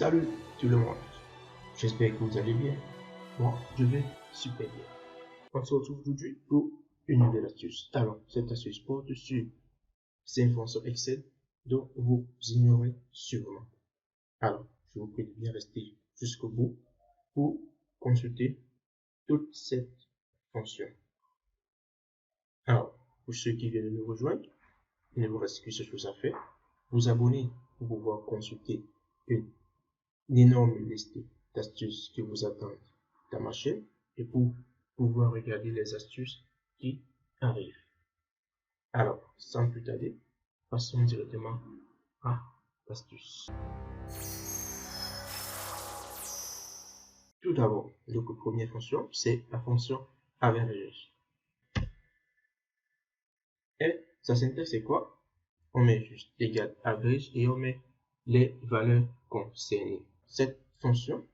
Salut tout le monde, j'espère que vous allez bien. Moi, je vais super bien. On se retrouve aujourd'hui pour une nouvelle astuce. Alors, cette astuce porte sur ces fonctions Excel dont vous ignorez sûrement. Alors, je vous prie de bien rester jusqu'au bout pour consulter toute cette fonction. Alors, pour ceux qui viennent de nous rejoindre, il ne vous reste qu'une seule chose à faire. Vous abonner pour pouvoir consulter une énorme liste d'astuces qui vous attendent dans ma chaîne et pour pouvoir regarder les astuces qui arrivent. Alors, sans plus tarder, passons directement à l'astuce. Tout d'abord, notre première fonction, c'est la fonction average. Et sa syntaxe, c'est quoi? On met juste égal average et on met les valeurs concernées. Cette fonction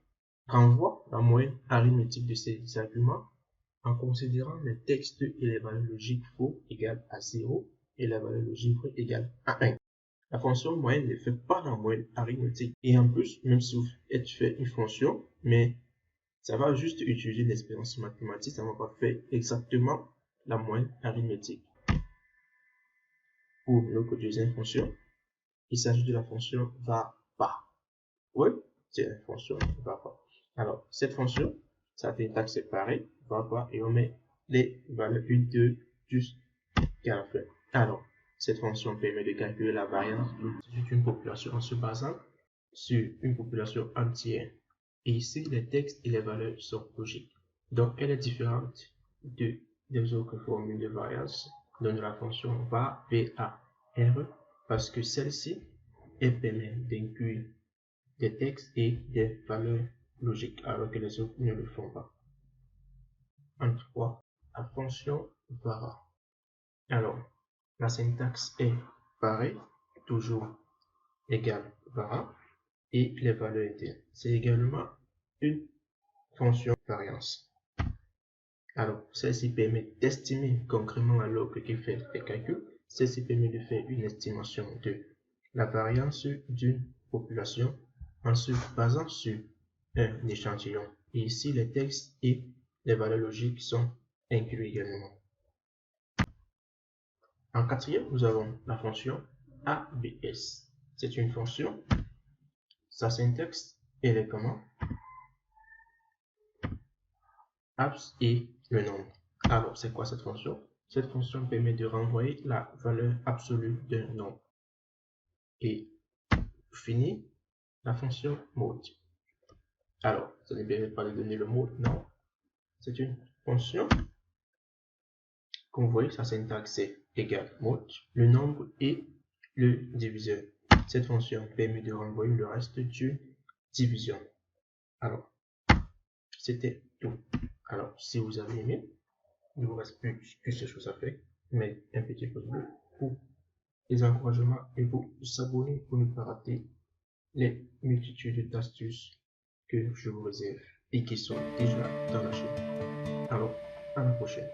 renvoie la moyenne arithmétique de ces arguments en considérant les textes et les valeurs logiques faux égales à 0 et la valeur logique vraie égale à 1. La fonction moyenne ne fait pas la moyenne arithmétique. Et en plus, même si vous faites une fonction, mais ça va juste utiliser l'expérience mathématique, ça ne va pas faire exactement la moyenne arithmétique. Pour notre deuxième fonction, il s'agit de la fonction va-pas. Oui, c'est la fonction va-pas. Alors, cette fonction, ça fait une taxe séparée, va-pas, et on met les valeurs 1, 2, jusqu'à la fin. Alors, cette fonction permet de calculer la variance d'une population en se basant sur une population entière. Et ici, les textes et les valeurs sont logiques. Donc, elle est différente des autres formules de variance dont la fonction var parce que celle-ci, elle permet d'inclure des textes et des valeurs logiques alors que les autres ne le font pas. En 3, la fonction var. Alors, la syntaxe est pareille, toujours égale var et les valeurs internes. C'est également une fonction variance. Alors, celle-ci permet d'estimer concrètement à l'ordre qui fait les calculs. Celle-ci permet de faire une estimation de la variance d'une population en se basant sur un échantillon. Et ici, les textes et les valeurs logiques sont inclus également. En quatrième, nous avons la fonction ABS. C'est une fonction, sa syntaxe est comment? Abs et le nombre. Alors, c'est quoi cette fonction? Cette fonction permet de renvoyer la valeur absolue d'un nombre. Et pour finir, la fonction mode. Alors, ça ne permet pas de donner le mode, non. C'est une fonction. Comme vous voyez, sa syntaxe est égal mode, le nombre et le diviseur. Cette fonction permet de renvoyer le reste d'une division. Alors, c'était tout. Alors, si vous avez aimé, il ne vous reste plus que ces choses à faire. Mais un petit pouce bleu pour les encouragements et vous abonner pour ne pas rater les multitudes d'astuces que je vous réserve et qui sont déjà dans la chaîne. Alors, à la prochaine.